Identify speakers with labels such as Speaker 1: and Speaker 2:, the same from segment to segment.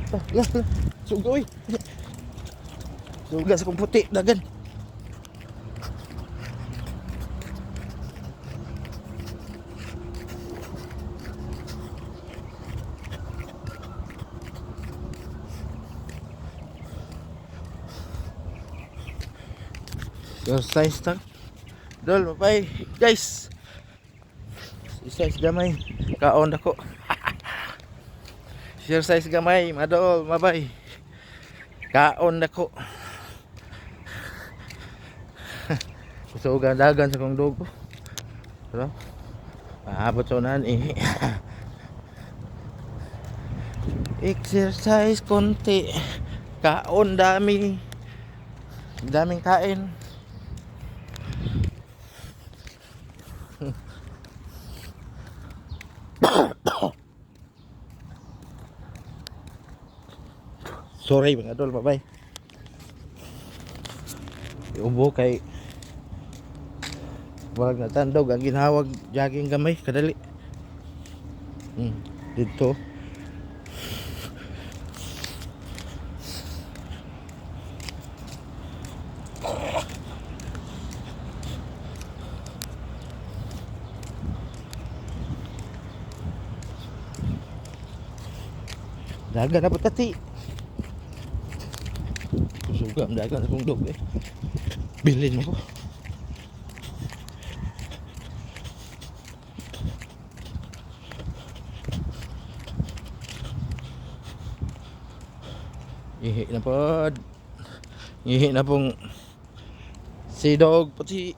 Speaker 1: Lah. Suga oy. Suga sa kong puti dagan. Exercise tang. Dol, bye guys. Exercise gamay. Kaon ako. Exercise gamay, madol, mabay. Kaon ako. Gusto ko dagan sa kong dugo. Pero maabot sa unahan eh. Exercise konti. Kaon dami. Daming kain. Sorry mga idol, bye-bye. Iubo kay wag na tandog ang ginhawag jogging gamay kadali. Dito. Dagan na pati. Suga ang dagan sa kong dog eh. Bilhin mo ko. Ihi na po. Ihi na pong si dog pati.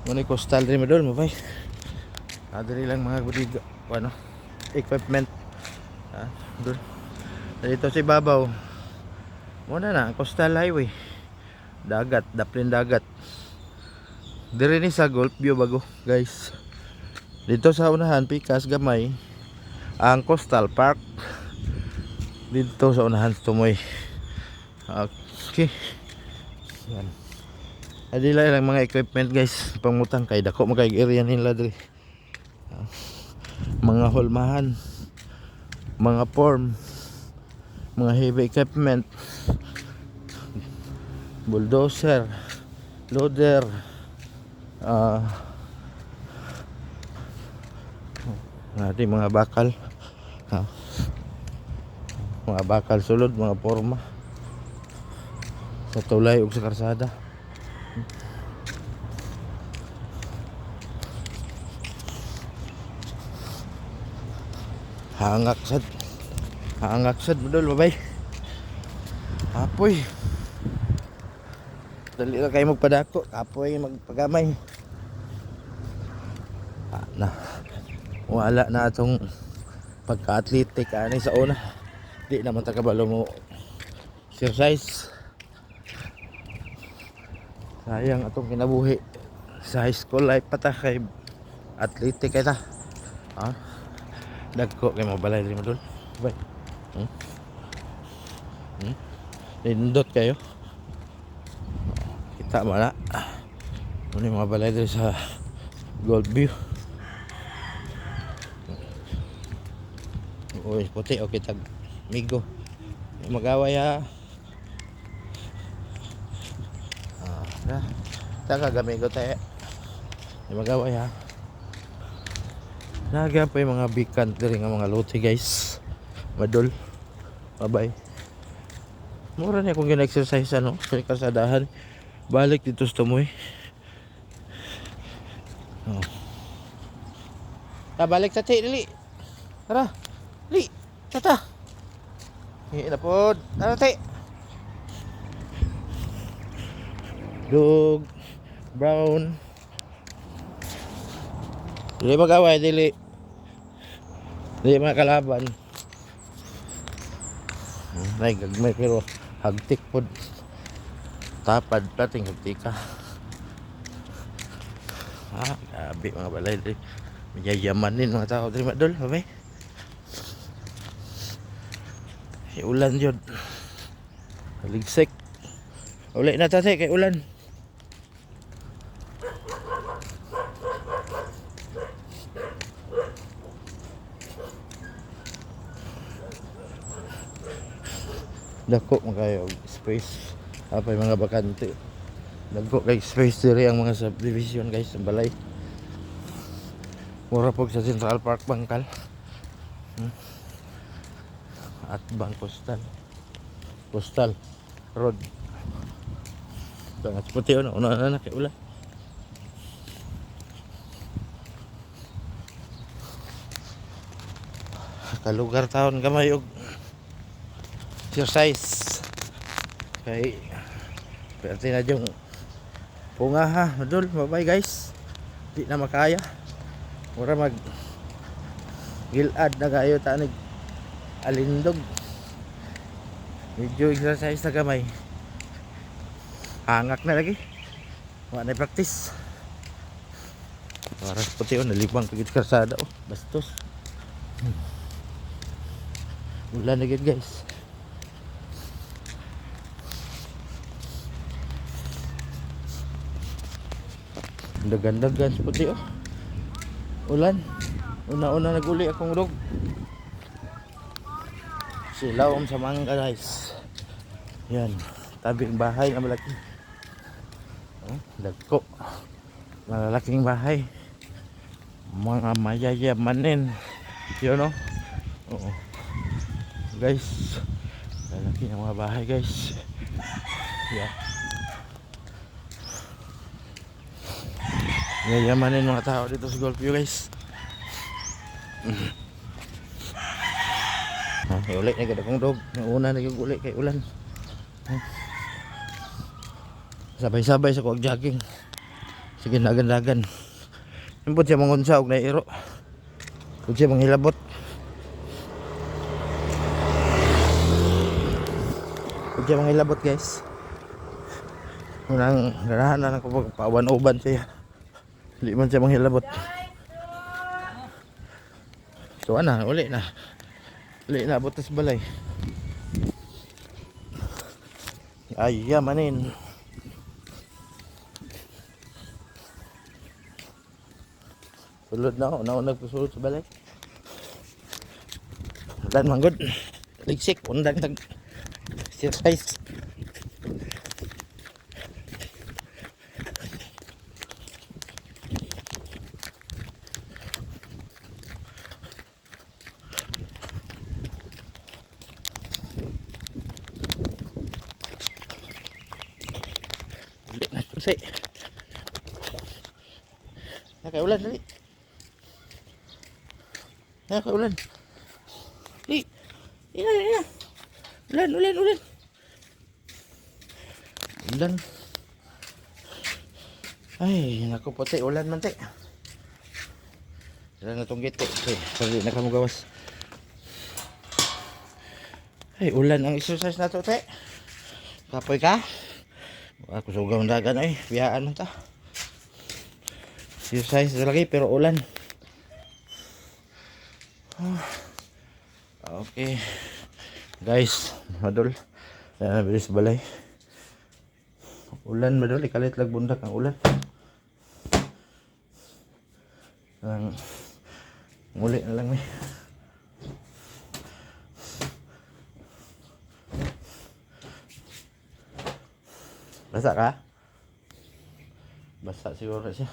Speaker 1: Muna coastal rin mo doon mo bay. Adari lang mga budiga. Ano? Equipment. Doon. Dito si babaw. Muna na coastal highway. Dagat, daplin dagat. Dire ni sa Golf View bago, guys. Dito sa unahan pikas gamay ang Coastal Park. Dito sa unahan tumoy. Okay. Yan. Adila lang mga equipment guys, pangutang kay dako magay area nila dire. Mga holmahan, mga form, mga heavy equipment, bulldozer, loader, natin mga bakal, mga bakal sulod, mga forma sa tulay ug sa karsada. Hangak sad modol babay. Apoy. Dali ra kay magpadako, apoy magpagamay. Na. Wala na atong pagka-athletic ani sa una. Di naman ta kabalo mo exercise. Sayang atong kinabuhi sa high school life pa ta kay athletic kay ta. Dagko kay mabalay rin mo dun. Bye. Nindot kayo. Kita mo na. Muna yung mga balay dito sa Golf View. Uy, puti. Okay, tag migo. Mag-away ha. Taka gamigo tayo. Mag-away ha. Nagyan pa yung mga big country nga mga lote guys. Madol. Bye-bye. Mura niya kung gina-exercise ano. Sa kasadahan. Balik dito sa tumoy. Balik sa ti, dili. Tara. Dili. Tata. Hihina po. Tara ti. Dog. Brown. Dili mag-away, dili. Dili mga kalaban. Nay gagmay pero hagtik pod. Tapad pating hagtika. Grabe mga balay dili. Mayayaman din mga tao dili madol, babay. Ulan yun. Ligsik. Uli na tate kay ulan. Dako magayo og space. Apay mga bakante. Dagko kay space diri ang mga subdivision guys sa balay. Mura po sa Central Park Bangkal. At Bang Coastal Road. Sangat puti na una na kay ulan. Kalugar taon gamay og exercise. Kay perti na yung punga ha, madul, bye guys. Di na makaya. Mura mag gilad na kayo tanig alindog. Medyo exercise na gamay. Hangak na lagi. Wala na practice. Waras puti o, nalibang pagit karsada o. Bastos. Ulan na gid guys. Dagan-dagan puti o. Ulan. Una-una naguli akong dog. Silawom sa mangga guys. Yan. Tabing bahay na malaki. Dagko. Malalaking bahay. Mga mayayamanin. Yun o. Oo. Guys. Lalaki ng mga bahay guys. Yan. Yayamanin mga tao dito sa Golfview guys. Ulit na ganda kong dog. Una na yung ulit kay ulan. Sabay-sabay sa kuwag jogging. Sige nagan-dagan. Impot siya mangunsa og nairo. Kung siya manghilabot. Kung siya manghilabot guys. Unang ganahan na ako pagpawan-uban siya. Hindi man siya manghilabot. So ana, uli na. Uli na butas balay. Ay, yamanin. Sulod na ako, naunag pusulod sa balay. Dan manggod. Ligsik, undang tag exercise. Kasi nakaulan dali. Nakaulan. Ih. Ina. Ulan. Ulan. Ay, naku puti ulan man te. Ulan na tong gite. Okay, sorry na kamo gawas. Ay, ulan ang exercise na to te. Kapoy ka? Ako sugaw ng dagan ay, biyaan man ta. Exercise lagi pero ulan. Okay. Guys, madol. Yan bilis balay. Ulan madol, ikalit lag bundak ang ulan. Ang muli na lang eh. Basa ka? Basa siguro siya.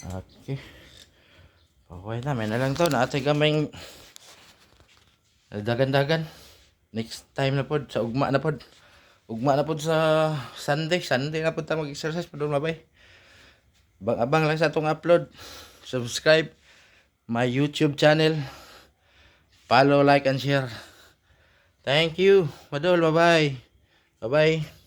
Speaker 1: Okay. Okay na, may na lang to. Naatay kaming dagan-dagan. Next time na pod, sa ugma na pod. Ugma na pod sa Sunday. Sunday na pod ta mag-exercise. Padong mabay. Abang lang sa itong upload. Subscribe my YouTube channel. Follow, like, and share. Thank you. Madol, bye-bye. Bye-bye.